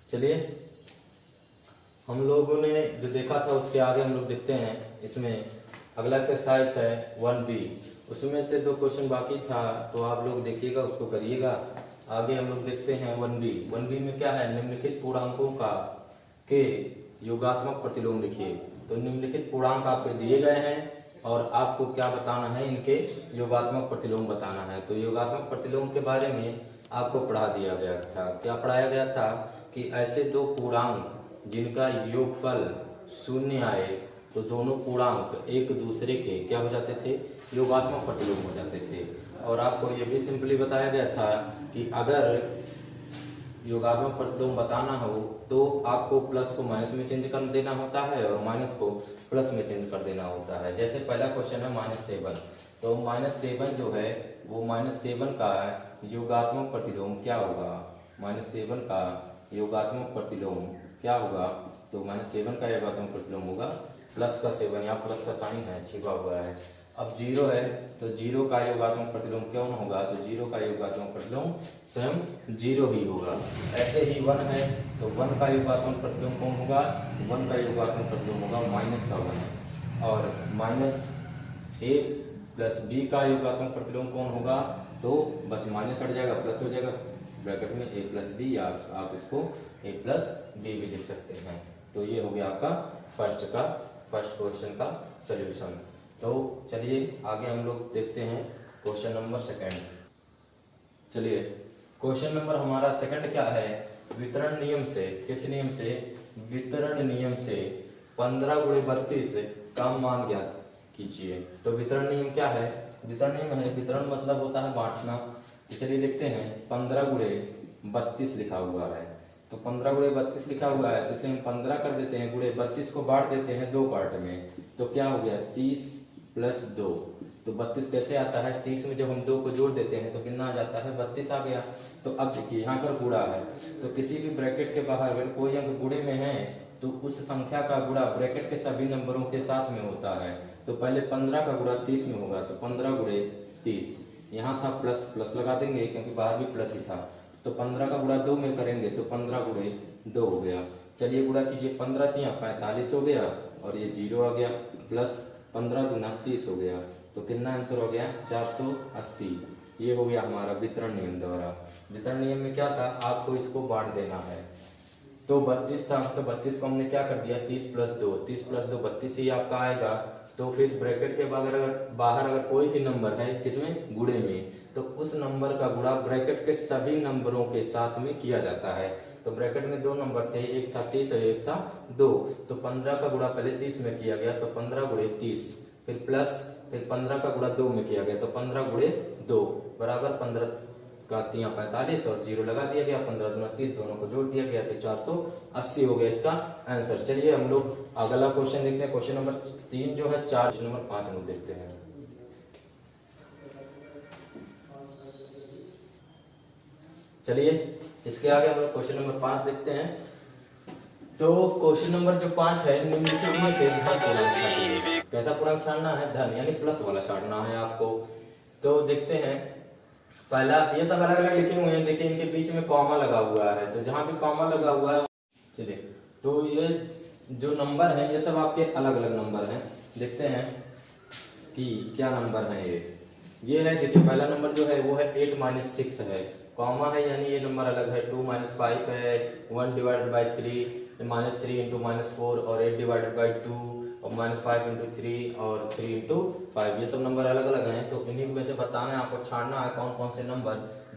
चलिए हम लोगों ने जो देखा था उसके आगे हम लोग देखते हैं। इसमें अगला एक्सरसाइज है 1B, उसमें से 2 क्वेश्चन बाकी था, तो आप लोग देखिएगा, उसको करिएगा। आगे हम लोग देखते हैं 1B। 1B में क्या है, निम्नलिखित पूर्णांकों का के योगात्मक प्रतिलोम लिखिए। तो निम्नलिखित पूर्णांक आपके दिए गए हैं और आपको क्या बताना है, इनके योगात्मक प्रतिलोम बताना है। तो योगात्मक प्रतिलोम के बारे में आपको पढ़ा दिया गया था। क्या पढ़ाया गया था कि ऐसे 2 पूर्णांक जिनका योगफल 0 आए तो दोनों पूर्णांक एक दूसरे के क्या हो जाते थे, योगात्मक प्रतिलोम हो जाते थे। और आपको ये भी सिंपली बताया गया था कि अगर योगात्मक प्रतिलोम बताना हो तो आपको प्लस को माइनस में चेंज कर देना होता है और माइनस को प्लस में चेंज कर देना होता है। जैसे पहला क्वेश्चन है -7, तो -7 जो है वो -7 का योगात्मक प्रतिलोम क्या होगा, -7 का योगात्मक प्रतिलोम क्या होगा। तो -7 का योगात्मक प्रतिलोम होगा प्लस का 7, यहाँ प्लस का साइन है छिपा हुआ है। अब 0 है तो 0 का योगात्मक प्रतिलोम क्यों होगा, तो 0 का योगात्मक प्रतिलोम स्वयं 0 ही होगा। ऐसे ही 1 है तो 1 का योगात्मक प्रतिलोम कौन होगा, 1 का योगात्मक प्रतिलोम होगा माइनस का 1। और -a + b का योगात्मक प्रतिलोम कौन होगा, तो बस माइनस हट जाएगा, प्लस हो जाएगा, ब्रैकेट में a + b, या आप इसको a + b भी लिख सकते हैं। तो ये हो गया आपका फर्स्ट क्वेश्चन का सॉल्यूशन। तो चलिए आगे हम लोग देखते हैं क्वेश्चन नंबर 2। चलिए क्वेश्चन नंबर हमारा 2 क्या है, वितरण नियम से, किस नियम से, वितरण नियम से 15 × 32 का मान ज्ञात कीजिए। तो वितरण नियम क्या है, वितरण नियम है, वितरण मतलब होता है बांटना। तो चलिए देखते हैं, 15 × 32 लिखा हुआ है, तो 15 × 32 लिखा हुआ है, तो इसे हम 15 कर देते हैं, × 32 को बांट देते हैं 2 पार्ट में, तो क्या हो गया 30 + 2। तो 32 कैसे आता है, 30 में जब हम 2 को जोड़ देते हैं तो कितना आ जाता है, 32 आ गया। तो अब देखिए यहाँ पर गुणा है, तो किसी भी ब्रैकेट के बाहर अगर कोई अंक गुणे में है तो उस संख्या का गुणा ब्रैकेट के सभी नंबरों के साथ में होता है। तो पहले 15 का गुणा 30 में होगा, तो 15 × 30, यहाँ था प्लस, प्लस लगा देंगे क्योंकि बाहर भी प्लस ही था। तो 15 का गुणा 2 में करेंगे तो 15 × 2 हो गया। चलिए गुणा कीजिए, 15 × 3 = 45 हो गया और ये 0 आ गया, प्लस 15 × 30 हो गया, तो कितना आंसर हो गया 480। ये हो गया हमारा वितरण नियम द्वारा। वितरण नियम में क्या था, आपको इसको बांट देना है। तो 32 था, तो 32 को हमने क्या कर दिया 30 + 2, 30 + 2 32 ही आपका आएगा। तो फिर ब्रैकेट के बाहर अगर कोई भी नंबर है किसमें, गुणे में, तो उस नंबर का गुणा ब्रैकेट के सभी नंबरों के साथ में किया जाता है। तो ब्रैकेट में 2 नंबर थे, एक था 30 और एक था 2, तो 15 का गुणा पहले 30 में किया गया, तो 15 × 30, फिर प्लस, फिर 15 का गुणा 2 में किया गया, तो 15 × 2 बराबर 15 का 3 = 45 और 0 लगा दिया गया, 15 × 30 दोनों को जोड़ दिया गया, तो 480 हो गया इसका आंसर। चलिए हम लोग अगला क्वेश्चन देखते हैं, क्वेश्चन नंबर 3 जो है 4, क्वेश्चन नंबर 5 हम लोग देखते हैं। चलिए इसके आगे हम लोग क्वेश्चन नंबर 5 देखते हैं। तो क्वेश्चन नंबर जो 5 है, निम्नलिखित में से धन पूर्णांक छानिए। कैसा पूर्णांक छानना है, धन यानी प्लस वाला छानना है आपको। तो देखते हैं, पहला ये सब अलग अलग लिखे हुए हैं, देखिए इनके बीच में कॉमा लगा हुआ है, तो जहां भी कॉमा लगा हुआ है, चलिए तो ये जो नंबर है ये सब आपके अलग अलग नंबर हैं। देखते हैं कि क्या नंबर है ये है, देखिए पहला नंबर जो है वो है 8 - 6 है, कॉमा है यानी ये नंबर अलग है, 2 - 5 है, 1 / 3, -3 × -4 और 8 / 2 और -5 × 3 और 3 × 5, ये सब नंबर अलग अलग हैं। तो इन्हीं में से बताना है आपको, छानना है कौन कौन से नंबर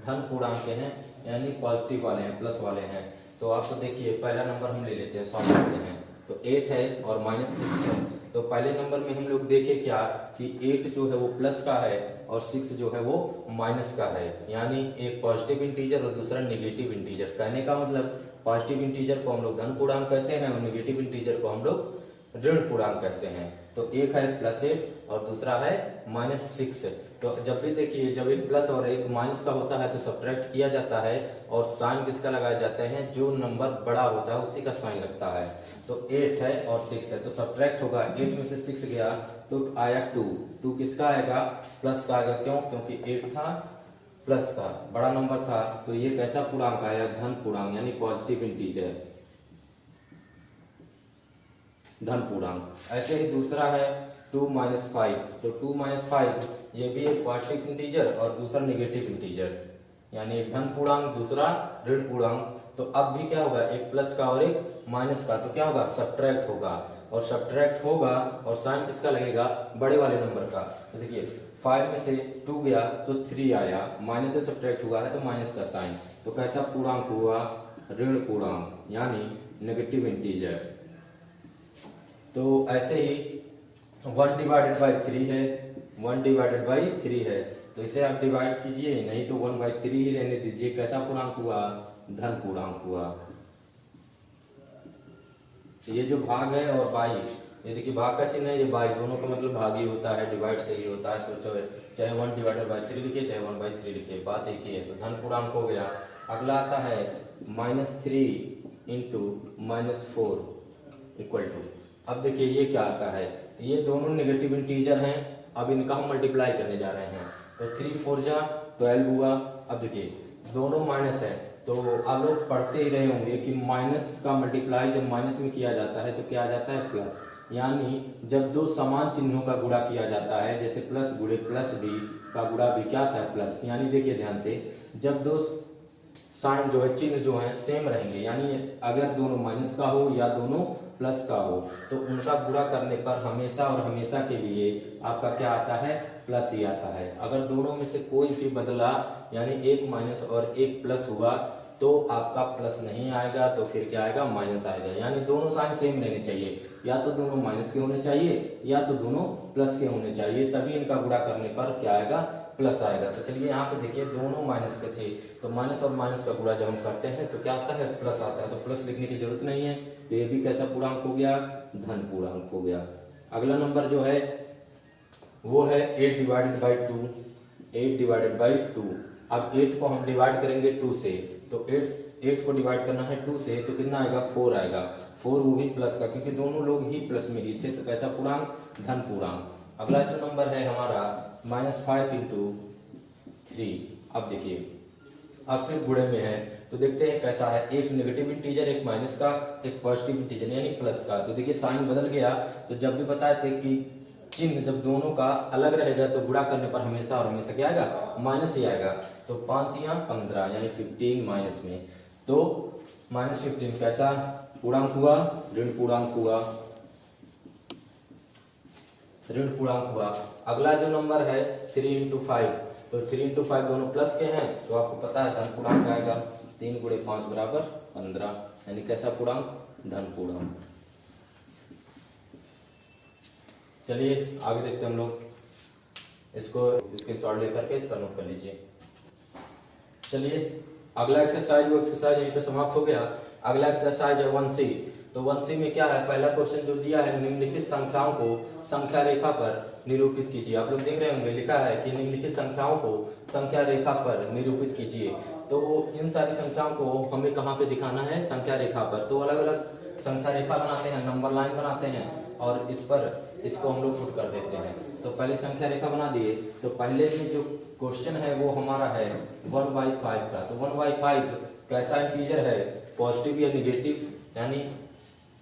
धन पूर्णांक के हैं, यानी पॉजिटिव वाले हैं, प्लस वाले हैं। तो आपको देखिए पहला नंबर हम ले लेते हैं, सॉल्व करते हैं। तो 8 है और -6 है, तो पहले नंबर में हम लोग देखे क्या कि 8 जो है वो प्लस का है और 6 जो है वो माइनस का है, यानी एक पॉजिटिव इंटीजर और दूसरा नेगेटिव इंटीजर। कहने का मतलब पॉजिटिव इंटीजर को हम लोग धन पूर्णांक कहते हैं और नेगेटिव इंटीजर को हम लोग ऋण पूर्णांक कहते हैं। तो एक है +8 और दूसरा है -6। तो जब भी देखिए, जब एक प्लस और एक माइनस का होता है तो सब्ट्रैक्ट किया जाता है और साइन किसका लगाया जाता है, जो नंबर बड़ा होता है उसी का साइन लगता है। तो 8 है और 6 है, तो सब्ट्रैक्ट होगा, 8 में से 6 गया तो आया 2 किसका आएगा, प्लस का आएगा। क्यों, क्योंकि 8 था प्लस का बड़ा नंबर था, तो ये कैसा पूर्णांक आया, धन पूर्णांक यानी पॉजिटिव इंटीजर, धन पूर्णांक। ऐसे ही दूसरा है 2 - 5, तो 2 - 5 ये भी एक पॉजिटिव इंटीजर और दूसरा नेगेटिव इंटीजर, यानी एक धन पूर्णांक दूसरा ऋण पूर्णांक। तो अब भी क्या होगा, एक प्लस का और एक माइनस का, तो क्या होगा, सब्ट्रैक्ट होगा, और सब्ट्रैक्ट होगा और साइन किसका लगेगा, बड़े वाले नंबर का। तो देखिए 5 में से 2 गया तो 3 आया, माइनस से सब्ट्रैक्ट हुआ है तो माइनस का साइन, तो कैसा पूर्णांक हुआ, ऋण पूर्णांक यानी नेगेटिव इंटीजर। तो ऐसे ही 1/3 है, 1/3 है, तो इसे आप डिवाइड कीजिए, नहीं तो 1/3 ही रहने दीजिए, कैसा पूर्णांक हुआ, धन पूर्णांक हुआ। ये जो भाग है और बाई, ये देखिए भाग का चिन्ह है, ये बाई, दोनों का मतलब भाग ही होता है, डिवाइड से ही होता है, तो चाहे 1/3 लिखिए चाहे 1/3 लिखिए, बात एक ही है। तो धन पूर्णांक हो गया। अगला आता है -3 × -4 = अब देखिए ये क्या आता है, ये दोनों नेगेटिव इंटीजर हैं, अब इनका हम मल्टीप्लाई करने जा रहे हैं, तो 3 × 4 = 12 हुआ। अब देखिए दोनों माइनस है, तो आप लोग पढ़ते ही रहे होंगे कि माइनस का मल्टीप्लाई जब माइनस में किया जाता है तो क्या आ जाता है, प्लस। यानी जब दो समान चिन्हों का गुणा किया जाता है, जैसे प्लस गुणे प्लस भी का गुणा भी क्या आता है, प्लस। यानी देखिए ध्यान से, जब दो साइन जो है, चिन्ह जो है सेम रहेंगे, यानी अगर दोनों माइनस का हो या दोनों प्लस का हो, तो उनका गुणा करने पर हमेशा और हमेशा के लिए आपका क्या आता है, प्लस ही आता है। अगर दोनों में से कोई भी बदला, यानी एक माइनस और एक प्लस हुआ, तो आपका प्लस नहीं आएगा, तो फिर क्या आएगा, माइनस आएगा। यानी दोनों साइन सेम रहने चाहिए, या तो दोनों माइनस के होने चाहिए या तो दोनों प्लस के होने चाहिए, तभी इनका गुणा करने पर क्या आएगा, प्लस आएगा। तो चलिए यहाँ पे देखिए दोनों माइनस के थे, तो माइनस और माइनस का गुणा जब हम करते हैं तो क्या आता है, प्लस आता है, तो प्लस लिखने की जरूरत नहीं है। तो ये भी कैसा पूर्णांक हो गया, धन पूर्णांक हो गया। अगला नंबर जो है वो है 8/2, 8/2। अब 8 को हम डिवाइड करेंगे 2 से, तो 8 को डिवाइड करना है 2 से, तो कितना आएगा, 4 आएगा। 4 वो भी प्लस का, क्योंकि दोनों लोग ही प्लस में ही थे, तो कैसा पूर्णांक, धन पूर्णांक। अगला जो नंबर है हमारा -5 × 3। अब देखिए अब फिर गुणे में है, तो देखते हैं कैसा है, एक नेगेटिव इंटीजर, एक माइनस का, एक पॉजिटिव इंटीजर यानी प्लस का। तो देखिए साइन बदल गया, तो जब भी बताए थे कि चिन्ह जब दोनों का अलग रहेगा तो गुणा करने पर हमेशा और हमेशा क्या आएगा, माइनस ही आएगा। तो 5 × 15 यानी 15 माइनस में, तो -15 कैसा पूर्णांक हुआ, ऋण पूर्णांक हुआ, ऋण पूर्णांक हुआ। अगला जो नंबर है 3 × 5, तो 3 × 5 दोनों प्लस के हैं, तो आपको पता है धन पूर्णांक आएगा। 3 × 5 = 15, यानी कैसा पूर्णांक, धन पूर्णांक। चलिए आगे देखते हैं हम लोग, इसको स्क्रीनशॉट लेकर के इसका नोट कर लीजिए। चलिए अगला एक्सरसाइज, वो एक्सरसाइज यहीं पे समाप्त हो गया। अगला एक्सरसाइज है 1C। तो 1C में क्या है, पहला क्वेश्चन जो दिया है, निम्नलिखित संख्याओं को संख्या रेखा पर निरूपित कीजिए। आप लोग देख रहे होंगे लिखा है कि निम्नलिखित संख्याओं को संख्या रेखा पर निरूपित कीजिए। तो इन सारी संख्याओं को हमें कहाँ पे दिखाना है, संख्या रेखा पर। तो अलग अलग संख्या रेखा बनाते हैं, नंबर लाइन बनाते हैं, और इस पर इसको हम लोग पुट कर देते हैं। तो पहले संख्या रेखा बना दिए, तो पहले में जो क्वेश्चन है वो हमारा है 1/5 का। तो 1/5 कैसा इंटीजर है, पॉजिटिव या निगेटिव, यानी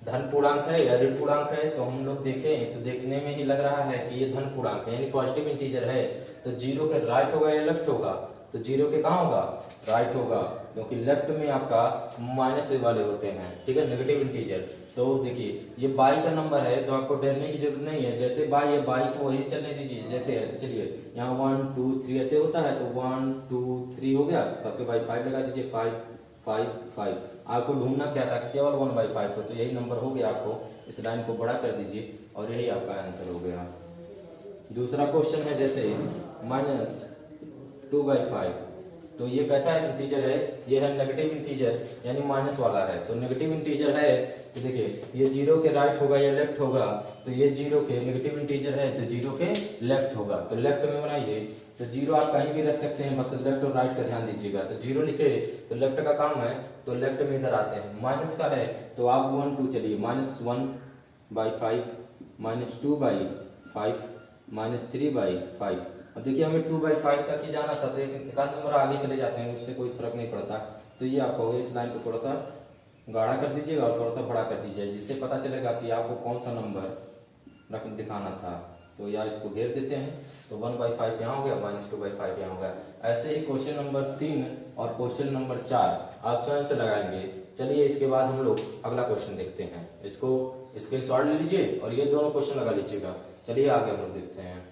धन पूर्णांक है या ऋण पूर्णांक है। तो हम लोग देखें तो देखने में ही लग रहा है कि ये धन पूर्णांक है, यानी पॉजिटिव इंटीजर है। तो 0 के राइट होगा या लेफ्ट होगा, तो 0 के कहाँ होगा, राइट होगा, क्योंकि लेफ्ट में आपका माइनस वाले होते हैं, ठीक है, नेगेटिव इंटीजर। तो देखिए ये बाई का नंबर है, तो आपको डरने की जरूरत नहीं है, जैसे बाई है बाई को वही चलने दीजिए जैसे है। तो चलिए यहाँ 1 2 3 ऐसे होता है, तो 1 2 3 हो गया, तो आपके बाई 5 लगा दीजिए, 5 5 5। आपको ढूंढना क्या था, केवल 1/5 को, तो यही नंबर हो गया। आपको इस लाइन को बड़ा कर दीजिए और यही आपका आंसर हो गया। दूसरा क्वेश्चन है जैसे -2/5। तो ये कैसा है इंटीजर है, ये है नेगेटिव इंटीजर, यानी माइनस वाला है। तो नेगेटिव इंटीजर है, तो देखिए ये 0 के राइट होगा या लेफ्ट होगा, तो ये 0 के नेगेटिव इंटीजर है, तो 0 के लेफ्ट होगा। तो लेफ्ट में बनाइए, तो 0 आप कहीं भी रख सकते हैं, बस लेफ्ट और राइट का ध्यान दीजिएगा। तो 0 लिखे तो लेफ्ट का काम है, तो लेफ्ट में इधर आते हैं। माइनस का है तो आप 1 2 चलिए, -1/5, -2/5, -3/5, अब देखिए हमें 2/5 तक ही जाना था, तो एक आध नंबर आगे चले जाते हैं, उससे कोई फर्क नहीं पड़ता। तो ये आपका हो गया, इस लाइन को थोड़ा सा गाढ़ा कर दीजिएगा और थोड़ा सा बड़ा कर दीजिए, जिससे पता चलेगा कि आपको कौन सा नंबर रकम दिखाना था। तो या इसको घेर देते हैं, तो 1/5 यहाँ हो गया, -2/5 यहाँ हो गया। ऐसे ही क्वेश्चन नंबर 3 और क्वेश्चन नंबर 4 आप स्वयं से लगाएंगे। चलिए इसके बाद हम लोग अगला क्वेश्चन देखते हैं। इसको स्क्रीनशॉट ले लीजिए और ये दोनों क्वेश्चन लगा लीजिएगा। चलिए आगे हम लोग देखते हैं।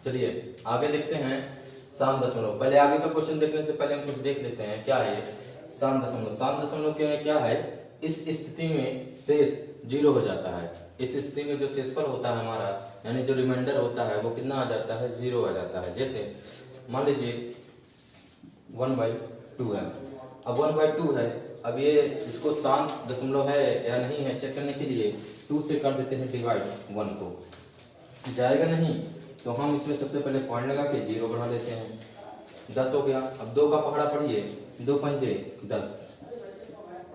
चलिए आगे देखते हैं साम दशमलव। पहले आगे का क्वेश्चन देखने से पहले हम कुछ देख लेते हैं क्या है साम दशमलव। साम दशमलव क्या है, इस स्थिति में शेष 0 हो जाता है। इस स्थिति में जो शेषफल होता है हमारा, यानी जो रिमाइंडर होता है वो कितना आ जाता है, 0 आ जाता है। जैसे मान लीजिए 1/2 है। अब 1/2 है, अब ये इसको साम दशमलव है या नहीं है चेक करने के लिए 2 से कर देते हैं डिवाइड 1 को, जाएगा नहीं तो हम इसमें सबसे पहले पॉइंट लगा के 0 बढ़ा देते हैं। 10 हो गया। अब 2 का पकड़ा पड़िए, 2 पंजे 10,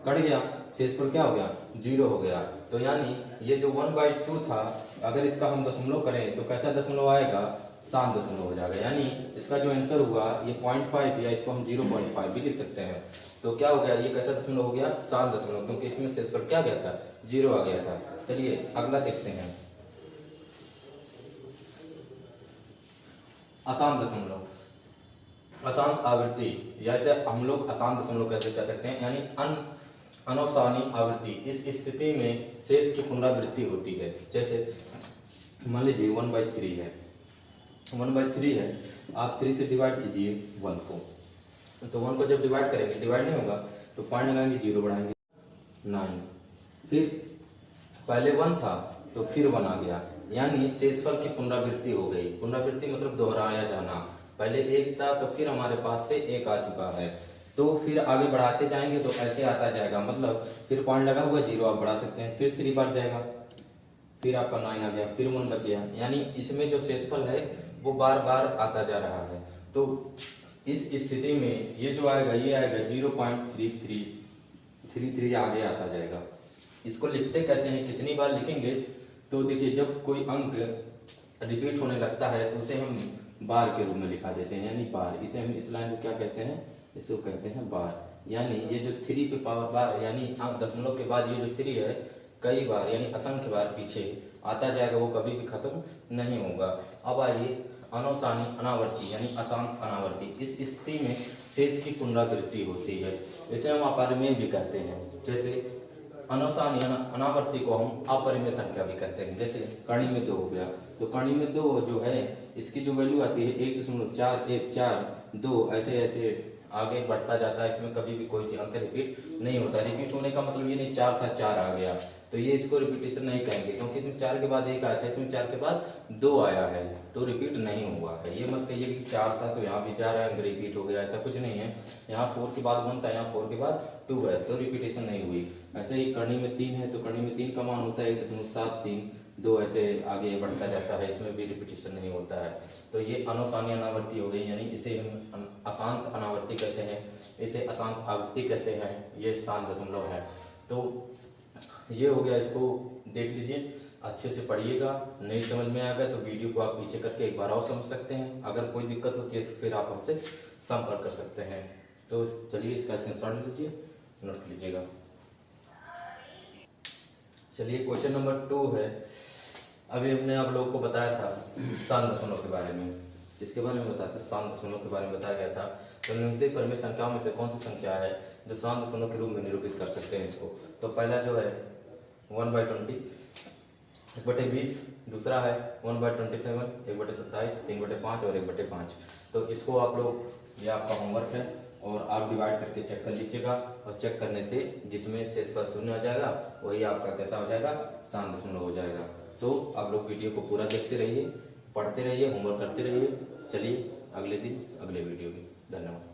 कट गया, शेषफल क्या हो गया, 0 हो गया। तो यानी ये जो 1/2 था, अगर इसका हम दशमलव करें तो कैसा दशमलव आएगा, साम दशमलव हो जाएगा। यानी इसका जो आंसर हुआ ये 0.5 या इसको हम 0.5 भी लिख सकते हैं। तो क्या हो गया, ये कैसा दशमलव हो गया, साम दशमलव, क्योंकि इसमें शेषफल क्या गया था, 0 आ गया था। चलिए अगला देखते हैं असाम दशमलव। असाम आवृत्ति, या इसे हम लोग असाम दशमलव कैसे कह सकते हैं, यानी अनवसानी आवृत्ति। इस स्थिति में शेष की पुनरावृत्ति होती है। जैसे मान लीजिए 1/3 है, 1/3 है, आप 3 से डिवाइड कीजिए 1 को, तो 1 को जब डिवाइड करेंगे, डिवाइड नहीं होगा तो पॉइंट लगाएंगे, 0 बढ़ाएंगे 9, फिर पहले 1 था तो फिर 1 आ गया, यानी शेषफल की पुनरावृत्ति हो गई। पुनरावृत्ति मतलब दोहराया जाना। पहले 1 था तो फिर हमारे पास से 1 आ चुका है, तो फिर आगे बढ़ाते जाएंगे तो ऐसे आता जाएगा, मतलब फिर पॉइंट लगा हुआ 0 आप बढ़ा सकते हैं, फिर 3 बार जाएगा, फिर आपका 9 आ गया, फिर 1 बच गया। यानी इसमें जो शेषफल है वो बार बार आता जा रहा है। तो इस स्थिति में ये जो आएगा, ये आएगा 0.3333 आगे आता जाएगा। इसको लिखते कैसे हैं, कितनी बार लिखेंगे, तो देखिए जब कोई अंक रिपीट होने लगता है तो उसे हम बार के रूप में लिखा देते हैं, यानी बार। इसे हम इस लाइन को क्या कहते हैं, इसको कहते हैं बार। यानी ये जो 3 पे पावर बार, यानी अंक दशमलव के बाद ये जो 3 है कई बार यानी असंख्य बार पीछे आता जाएगा, वो कभी भी खत्म नहीं होगा। अब आइए अनवसानी अनावर्ती यानी अशांत अनावर्ती। इस स्थिति में शेष की पुनरावृत्ति होती है, इसे हम अपरिमेय भी कहते हैं। जैसे अनवसानी अनावर्ती को हम अपरिमेय संख्या भी कहते हैं। जैसे कणी में 2 हो गया, तो कणी में 2 जो है इसकी जो वैल्यू आती है 1.414 ऐसे ऐसे आगे बढ़ता जाता है। इसमें कभी भी कोई अंक रिपीट नहीं होता। रिपीट होने का मतलब ये नहीं 4 था 4 आ गया, तो ये इसको रिपीटेशन नहीं कहेंगे, क्योंकि इसमें 4 के बाद 1 आया था, इसमें 4 के बाद 2 आया है, तो रिपीट नहीं हुआ है। ये मत कहिए कि 4 था तो यहाँ भी 4 है, रिपीट हो गया, ऐसा कुछ नहीं है। यहाँ 4 के बाद 1 था, यहाँ 4 के बाद 2 है, तो रिपीटेशन नहीं हुई। ऐसे ही कणी में 3 है, तो कणी में 3 का मान होता है 1.732 ऐसे आगे बढ़ता जाता है, इसमें भी रिपीटेशन नहीं होता है। तो ये अनवसानी अनावर्ती हो गई, यानी इसे हम अशांत अनावर्ती कहते हैं, इसे अशांत आवृत्ति कहते हैं। ये शांत दशमलव है। तो ये हो गया, इसको देख लीजिए, अच्छे से पढ़िएगा। नहीं समझ में आएगा तो वीडियो को आप पीछे करके एक बार और समझ सकते हैं। अगर कोई दिक्कत होती है तो फिर आप हमसे संपर्क कर सकते हैं। तो चलिए इसका स्क्रीनशॉट लीजिए, नोट लीजिएगा। चलिए क्वेश्चन नंबर 2 है। अभी हमने आप लोगों को बताया था शांत दशमलव के बारे में, इसके बारे में बताया था, शांत दशमलव के बारे में बताया गया था। तो निम्नलिखित परिमेय संख्याओं में से कौन सी संख्या है जो शांत दशमलव के रूप में निरूपित कर सकते हैं इसको। तो पहला जो है 1/20 1/20, दूसरा है 1/27 1/27 3/5 और 1/5। तो इसको आप लोग, ये आपका होमवर्क है और आप डिवाइड करके चेक कर लीजिएगा, और चेक करने से जिसमें शेषफल 0 आ जाएगा वही आपका कैसा हो जाएगा, शांत दशमलव हो जाएगा। तो आप लोग वीडियो को पूरा देखते रहिए, पढ़ते रहिए, होमवर्क करते रहिए। चलिए अगले दिन अगले वीडियो में, धन्यवाद।